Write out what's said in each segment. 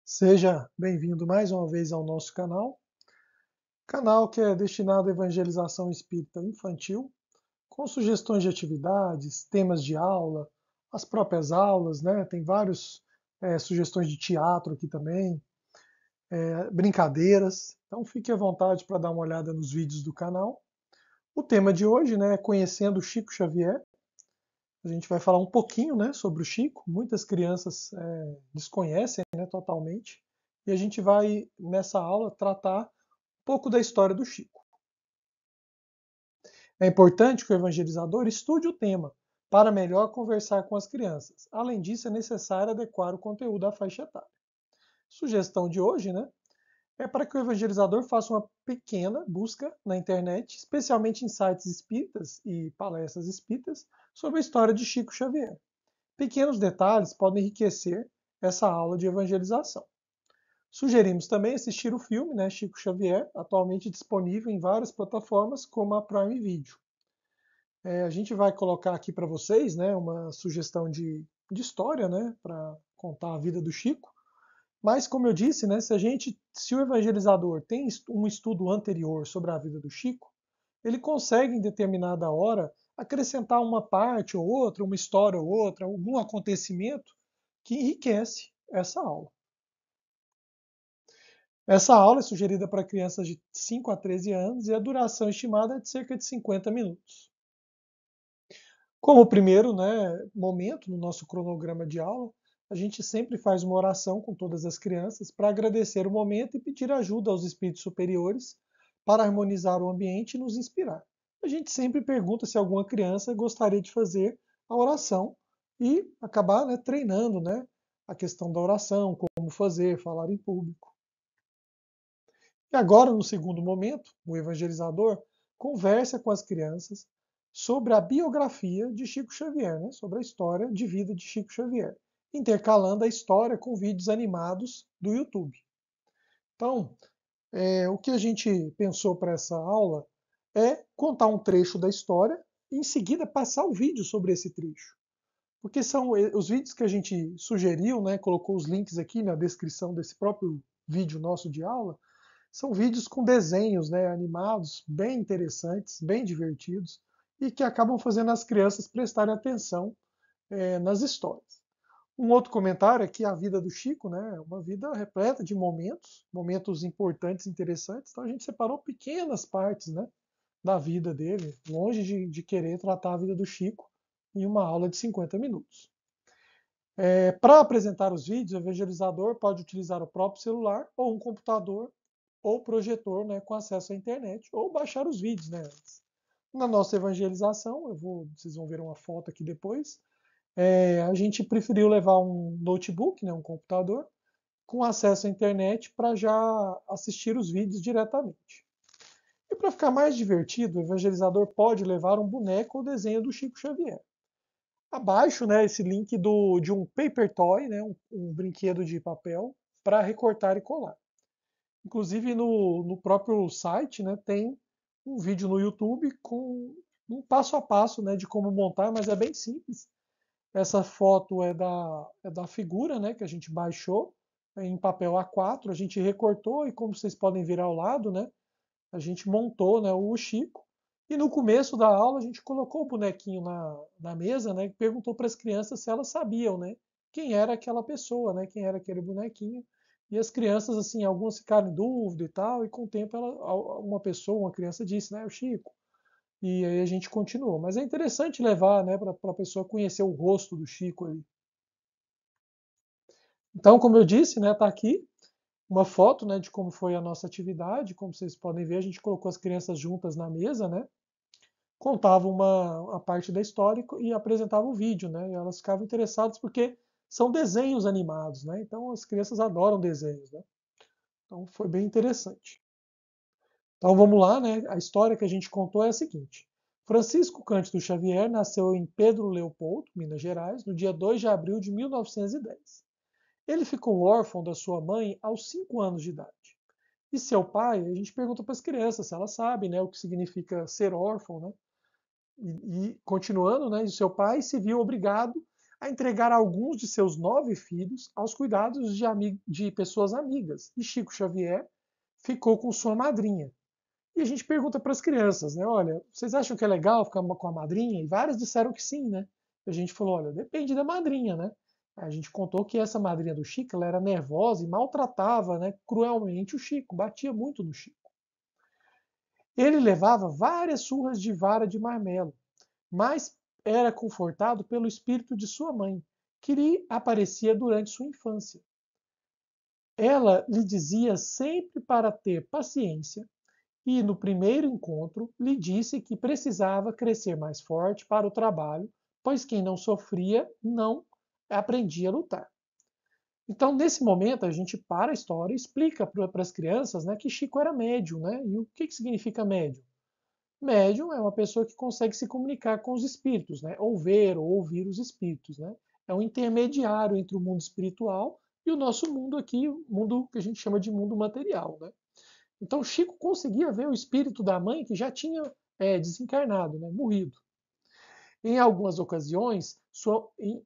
Seja bem-vindo mais uma vez ao nosso canal que é destinado à evangelização espírita infantil, com sugestões de atividades, temas de aula, as próprias aulas, né? Tem várias sugestões de teatro aqui também, brincadeiras. Então fique à vontade para dar uma olhada nos vídeos do canal. O tema de hoje, né, é Conhecendo Chico Xavier. A gente vai falar um pouquinho, né, sobre o Chico. Muitas crianças desconhecem, né, totalmente. E a gente vai, nessa aula, tratar um pouco da história do Chico. É importante que o evangelizador estude o tema para melhor conversar com as crianças. Além disso, é necessário adequar o conteúdo à faixa etária. Sugestão de hoje, né, é para que o evangelizador faça uma pequena busca na internet, especialmente em sites espíritas e palestras espíritas, sobre a história de Chico Xavier. Pequenos detalhes podem enriquecer essa aula de evangelização. Sugerimos também assistir o filme, né, Chico Xavier, atualmente disponível em várias plataformas, como a Prime Video. A gente vai colocar aqui para vocês, né, uma sugestão de história, né, para contar a vida do Chico. Mas, como eu disse, né, se o evangelizador tem um estudo anterior sobre a vida do Chico, ele consegue, em determinada hora, acrescentar uma parte ou outra, uma história ou outra, algum acontecimento que enriquece essa aula. Essa aula é sugerida para crianças de 5 a 13 anos e a duração estimada é de cerca de 50 minutos. Como primeiro, né, momento no nosso cronograma de aula, a gente sempre faz uma oração com todas as crianças para agradecer o momento e pedir ajuda aos espíritos superiores para harmonizar o ambiente e nos inspirar. A gente sempre pergunta se alguma criança gostaria de fazer a oração e acabar, né, treinando, né, a questão da oração, como fazer, falar em público. E agora, no segundo momento, o evangelizador conversa com as crianças sobre a biografia de Chico Xavier, né? Sobre a história de vida de Chico Xavier, intercalando a história com vídeos animados do YouTube. Então, o que a gente pensou para essa aula é contar um trecho da história e, em seguida, passar o vídeo sobre esse trecho. Porque são os vídeos que a gente sugeriu, né? Colocou os links aqui na descrição desse próprio vídeo nosso de aula. São vídeos com desenhos, né, animados, bem interessantes, bem divertidos, e que acabam fazendo as crianças prestarem atenção nas histórias. Um outro comentário é que a vida do Chico, né, é uma vida repleta de momentos importantes, interessantes. Então a gente separou pequenas partes, né, da vida dele, longe de querer tratar a vida do Chico em uma aula de 50 minutos. Para apresentar os vídeos, o evangelizador pode utilizar o próprio celular ou um computador ou projetor, né, com acesso à internet, ou baixar os vídeos, né, antes. Na nossa evangelização, vocês vão ver uma foto aqui depois, a gente preferiu levar um notebook, né, um computador, com acesso à internet para já assistir os vídeos diretamente. E para ficar mais divertido, o evangelizador pode levar um boneco ou desenho do Chico Xavier. Abaixo, né, esse link de um paper toy, né, um brinquedo de papel, para recortar e colar. Inclusive no próprio site, né, tem um vídeo no YouTube com um passo a passo, né, de como montar, mas é bem simples. Essa foto é da figura, né, que a gente baixou em papel A4, a gente recortou e, como vocês podem ver ao lado, né, a gente montou, né, o Chico. E no começo da aula a gente colocou o bonequinho na mesa, né, e perguntou para as crianças se elas sabiam, né, quem era aquela pessoa, né, quem era aquele bonequinho. E as crianças, assim, algumas ficaram em dúvida e tal, e com o tempo uma pessoa, uma criança disse, né, o Chico. E aí a gente continuou. Mas é interessante levar, né, para a pessoa conhecer o rosto do Chico ali. Então, como eu disse, né, tá aqui uma foto, né, de como foi a nossa atividade. Como vocês podem ver, a gente colocou as crianças juntas na mesa, né, contava a parte da história e apresentava o vídeo, né, e elas ficavam interessadas porque são desenhos animados, né, então as crianças adoram desenhos, né, então foi bem interessante. Então vamos lá, né, a história que a gente contou é a seguinte. Francisco Cândido Xavier nasceu em Pedro Leopoldo, Minas Gerais, no dia 2 de abril de 1910. Ele ficou órfão da sua mãe aos 5 anos de idade. E seu pai, a gente pergunta para as crianças se elas sabem, né, o que significa ser órfão, né? E continuando, né, seu pai se viu obrigado a entregar alguns de seus 9 filhos aos cuidados de pessoas amigas. E Chico Xavier ficou com sua madrinha. E a gente pergunta para as crianças, né? Olha, vocês acham que é legal ficar com a madrinha? E várias disseram que sim, né? E a gente falou, olha, depende da madrinha, né? A gente contou que essa madrinha do Chico, ela era nervosa e maltratava, né, cruelmente o Chico, batia muito no Chico. Ele levava várias surras de vara de marmelo, mas era confortado pelo espírito de sua mãe, que lhe aparecia durante sua infância. Ela lhe dizia sempre para ter paciência e, no primeiro encontro, lhe disse que precisava crescer mais forte para o trabalho, pois quem não sofria não aprendia a lutar. Então, nesse momento, a gente para a história e explica para as crianças, né, que Chico era médium. Né? E o que significa médium? Médium é uma pessoa que consegue se comunicar com os espíritos, né? Ou ver ou ouvir os espíritos. Né? É um intermediário entre o mundo espiritual e o nosso mundo aqui, o mundo que a gente chama de mundo material. Né? Então Chico conseguia ver o espírito da mãe que já tinha desencarnado, né? Morrido. Em algumas ocasiões,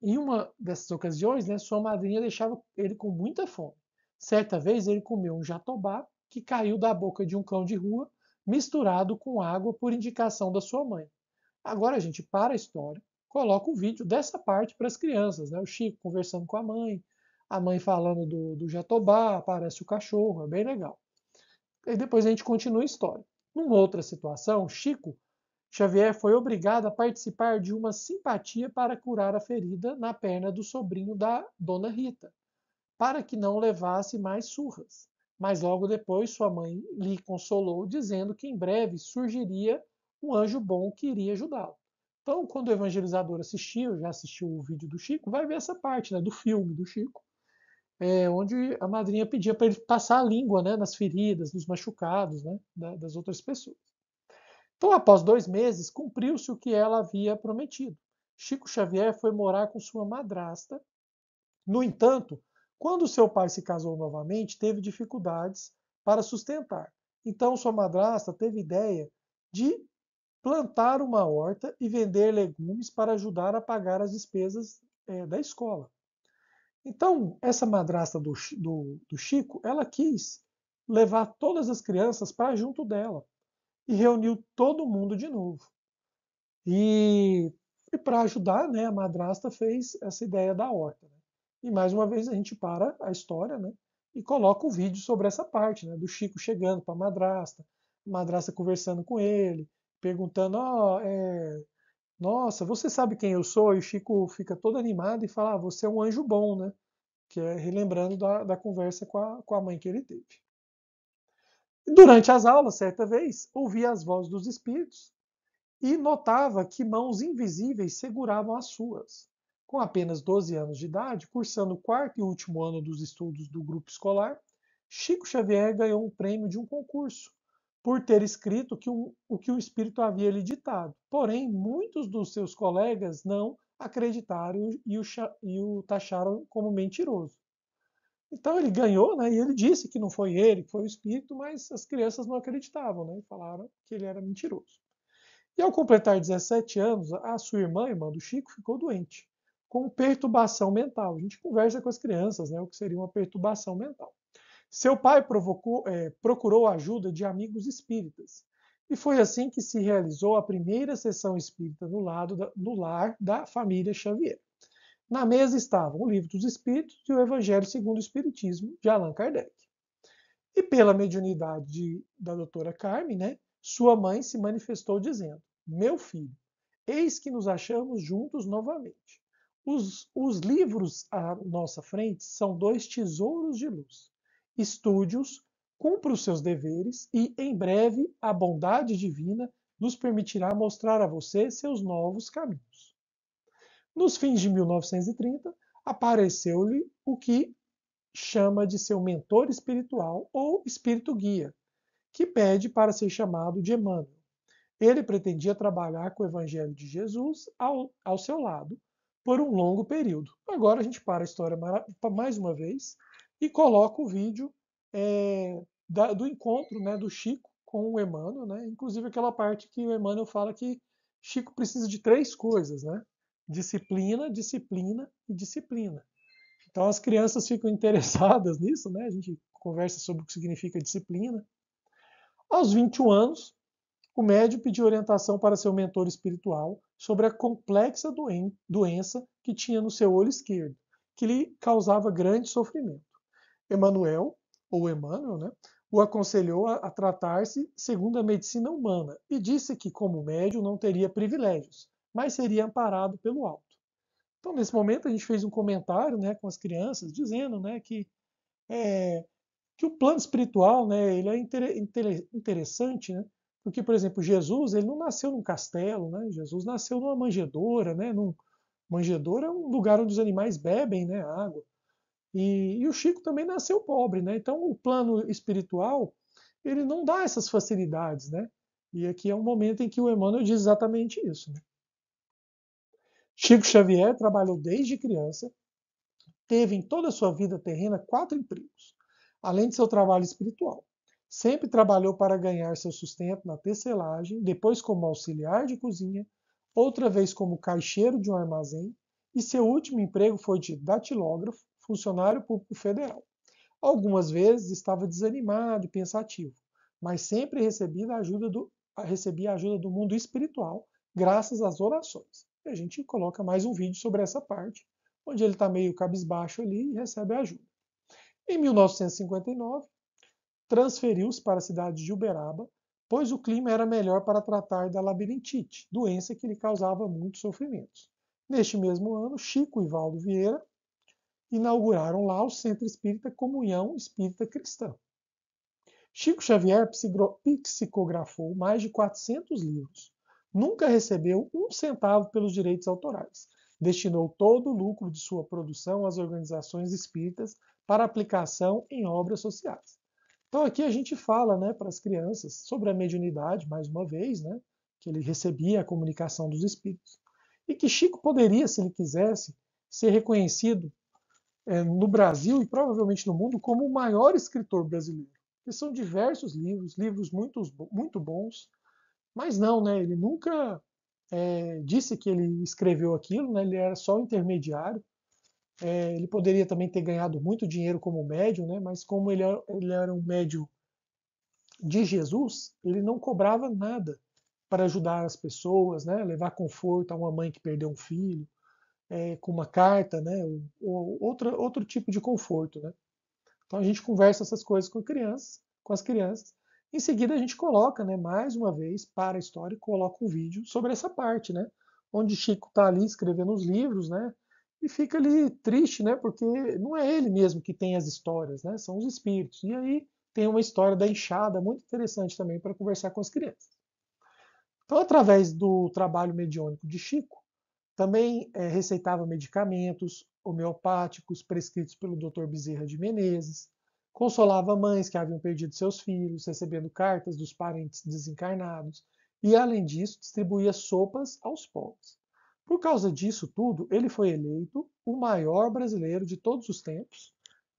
em uma dessas ocasiões, né, sua madrinha deixava ele com muita fome. Certa vez ele comeu um jatobá que caiu da boca de um cão de rua, misturado com água por indicação da sua mãe. Agora a gente para a história, coloca o vídeo dessa parte para as crianças, né? O Chico conversando com a mãe falando do jatobá, aparece o cachorro, é bem legal. E depois a gente continua a história. Numa outra situação, Chico Xavier foi obrigado a participar de uma simpatia para curar a ferida na perna do sobrinho da Dona Rita, para que não levasse mais surras. Mas logo depois sua mãe lhe consolou, dizendo que em breve surgiria um anjo bom que iria ajudá-lo. Então, quando o evangelizador assistiu, já assistiu o vídeo do Chico, vai ver essa parte, né, do filme do Chico, onde a madrinha pedia para ele passar a língua, né, nas feridas, nos machucados, né, das outras pessoas. Então, após 2 meses, cumpriu-se o que ela havia prometido. Chico Xavier foi morar com sua madrasta. No entanto, quando seu pai se casou novamente, teve dificuldades para sustentar. Então, sua madrasta teve ideia de plantar uma horta e vender legumes para ajudar a pagar as despesas da escola. Então, essa madrasta do Chico, ela quis levar todas as crianças para junto dela e reuniu todo mundo de novo. E para ajudar, né, a madrasta fez essa ideia da horta. Né? E mais uma vez a gente para a história, né, e coloca o vídeo sobre essa parte, né, do Chico chegando para a madrasta conversando com ele, perguntando: nossa, você sabe quem eu sou? E o Chico fica todo animado e fala: você é um anjo bom, né? Que é relembrando da conversa com a mãe que ele teve. Durante as aulas, certa vez, ouvia as vozes dos espíritos e notava que mãos invisíveis seguravam as suas. Com apenas 12 anos de idade, cursando o quarto e último ano dos estudos do grupo escolar, Chico Xavier ganhou um prêmio de um concurso por ter escrito o que o espírito havia lhe ditado. Porém, muitos dos seus colegas não acreditaram e o taxaram como mentiroso. Então ele ganhou, né, e ele disse que não foi ele, que foi o espírito, mas as crianças não acreditavam, né, e falaram que ele era mentiroso. E ao completar 17 anos, a sua irmã do Chico, ficou doente, com perturbação mental. A gente conversa com as crianças, né, o que seria uma perturbação mental. Seu pai procurou a ajuda de amigos espíritas. E foi assim que se realizou a primeira sessão espírita no lar da família Xavier. Na mesa estavam o Livro dos Espíritos e o Evangelho segundo o Espiritismo, de Allan Kardec. E pela mediunidade da doutora Carmen, né, sua mãe se manifestou dizendo: meu filho, eis que nos achamos juntos novamente. Os livros à nossa frente são 2 tesouros de luz. Estude-os, cumpra os seus deveres e, em breve, a bondade divina nos permitirá mostrar a você seus novos caminhos. Nos fins de 1930, apareceu-lhe o que chama de seu mentor espiritual ou espírito guia, que pede para ser chamado de Emmanuel. Ele pretendia trabalhar com o Evangelho de Jesus ao seu lado por um longo período. Agora a gente para a história mais uma vez e coloca o vídeo do encontro, né, do Chico com o Emmanuel, né? Inclusive aquela parte que o Emmanuel fala que Chico precisa de 3 coisas, né? disciplina, disciplina e disciplina. Então as crianças ficam interessadas nisso, né? A gente conversa sobre o que significa disciplina. Aos 21 anos, o médium pediu orientação para seu mentor espiritual sobre a complexa doença que tinha no seu olho esquerdo, que lhe causava grande sofrimento. Emmanuel, ou Emmanuel, né, o aconselhou a tratar-se segundo a medicina humana e disse que, como médium, não teria privilégios, mas seria amparado pelo alto. Então, nesse momento, a gente fez um comentário, né, com as crianças, dizendo, né, é, que o plano espiritual, né, ele é interessante, né, porque, por exemplo, Jesus, ele não nasceu num castelo, né, Jesus nasceu numa manjedoura, né, manjedoura é um lugar onde os animais bebem, né, água. E o Chico também nasceu pobre, né? Então o plano espiritual ele não dá essas facilidades, né? E aqui é um momento em que o Emmanuel diz exatamente isso. Né? Chico Xavier trabalhou desde criança, teve em toda a sua vida terrena 4 empregos, além de seu trabalho espiritual. Sempre trabalhou para ganhar seu sustento na tecelagem, depois como auxiliar de cozinha, outra vez como caixeiro de um armazém, e seu último emprego foi de datilógrafo, funcionário público federal. Algumas vezes estava desanimado e pensativo, mas sempre recebia a ajuda do mundo espiritual, graças às orações. E a gente coloca mais um vídeo sobre essa parte, onde ele está meio cabisbaixo ali e recebe ajuda. Em 1959, transferiu-se para a cidade de Uberaba, pois o clima era melhor para tratar da labirintite, doença que lhe causava muitos sofrimentos. Neste mesmo ano, Chico e Valdo Vieira inauguraram lá o Centro Espírita Comunhão Espírita Cristã. Chico Xavier psicografou mais de 400 livros. Nunca recebeu um centavo pelos direitos autorais. Destinou todo o lucro de sua produção às organizações espíritas para aplicação em obras sociais. Então aqui a gente fala, né, para as crianças sobre a mediunidade, mais uma vez, né, que ele recebia a comunicação dos espíritos. E que Chico poderia, se ele quisesse, ser reconhecido no Brasil e provavelmente no mundo como o maior escritor brasileiro. E são diversos livros, livros muito bons, mas não, né? Ele nunca disse que ele escreveu aquilo, né? Ele era só um intermediário. Ele poderia também ter ganhado muito dinheiro como médium, né? Mas como ele era um médium de Jesus, ele não cobrava nada para ajudar as pessoas, né? Levar conforto a uma mãe que perdeu um filho, com uma carta, né? Ou outro tipo de conforto, né? Então a gente conversa essas coisas com as crianças. Em seguida a gente coloca, né, mais uma vez, para a história, coloca um vídeo sobre essa parte, né? Onde Chico está ali escrevendo os livros, né? E fica ali triste, né? Porque não é ele mesmo que tem as histórias, né? São os espíritos. E aí tem uma história da enxada muito interessante também para conversar com as crianças. Então, através do trabalho mediúnico de Chico, também receitava medicamentos homeopáticos prescritos pelo Dr. Bezerra de Menezes, consolava mães que haviam perdido seus filhos, recebendo cartas dos parentes desencarnados, e, além disso, distribuía sopas aos pobres. Por causa disso tudo, ele foi eleito o maior brasileiro de todos os tempos.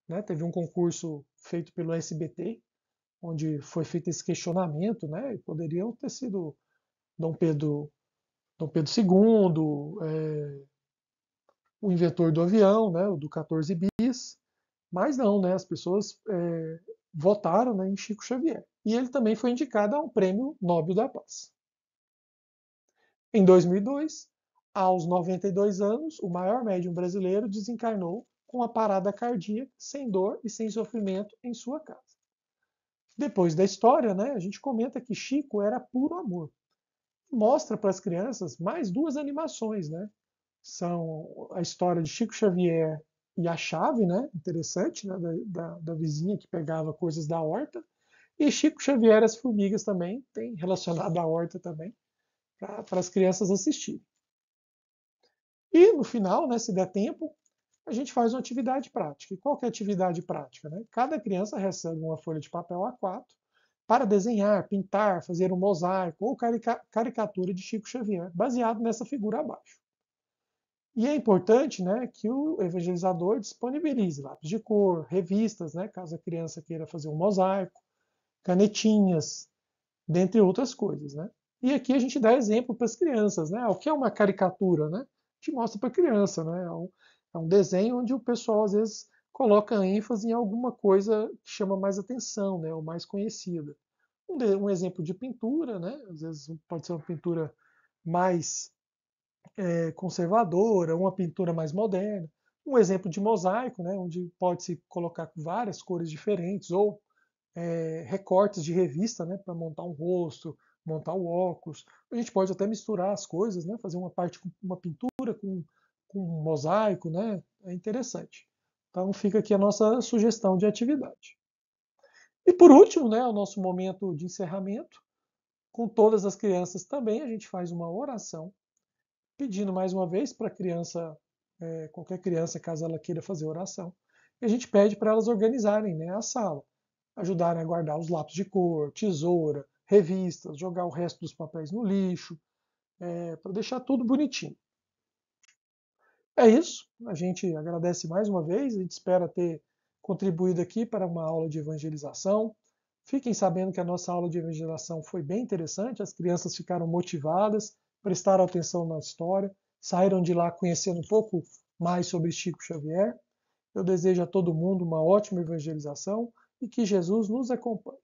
Né? Teve um concurso feito pelo SBT, onde foi feito esse questionamento, né? E poderiam ter sido Dom Pedro Dom Pedro II, o inventor do avião, né, o do 14 bis, mas não, né, as pessoas votaram, né, em Chico Xavier. E ele também foi indicado a um prêmio Nobel da Paz. Em 2002, aos 92 anos, o maior médium brasileiro desencarnou com uma parada cardíaca, sem dor e sem sofrimento em sua casa. Depois da história, né, a gente comenta que Chico era puro amor. Mostra para as crianças mais 2 animações, né? São a história de Chico Xavier e a chave, né? Interessante, né? Da vizinha que pegava coisas da horta. E Chico Xavier e as formigas também, tem relacionado à horta também, para as crianças assistirem. E no final, né, se der tempo, a gente faz uma atividade prática. E qual que é a atividade prática? Né? Cada criança recebe uma folha de papel A4 para desenhar, pintar, fazer um mosaico ou caricatura de Chico Xavier, baseado nessa figura abaixo. E é importante, né, que o evangelizador disponibilize lápis de cor, revistas, né, caso a criança queira fazer um mosaico, canetinhas, dentre outras coisas. Né? E aqui a gente dá exemplo para as crianças. Né? O que é uma caricatura? Né? gente mostra para a criança, né? É um desenho onde o pessoal às vezes coloca ênfase em alguma coisa que chama mais atenção, né? Ou mais conhecida. Um exemplo de pintura, né? Às vezes pode ser uma pintura mais conservadora, uma pintura mais moderna. Um exemplo de mosaico, né? Onde pode-se colocar várias cores diferentes, ou recortes de revista, né? Para montar um rosto, montar o óculos. A gente pode até misturar as coisas, né? Fazer uma parte com uma pintura, com um mosaico, né? É interessante. Então fica aqui a nossa sugestão de atividade. E por último, né, o nosso momento de encerramento, com todas as crianças também, a gente faz uma oração, pedindo mais uma vez para a criança, qualquer criança, caso ela queira fazer oração, e a gente pede para elas organizarem, né, a sala, ajudarem a guardar os lápis de cor, tesoura, revistas, jogar o resto dos papéis no lixo, para deixar tudo bonitinho. É isso, a gente agradece mais uma vez, a gente espera ter contribuído aqui para uma aula de evangelização. Fiquem sabendo que a nossa aula de evangelização foi bem interessante, as crianças ficaram motivadas, prestaram atenção na história, saíram de lá conhecendo um pouco mais sobre Chico Xavier. Eu desejo a todo mundo uma ótima evangelização e que Jesus nos acompanhe.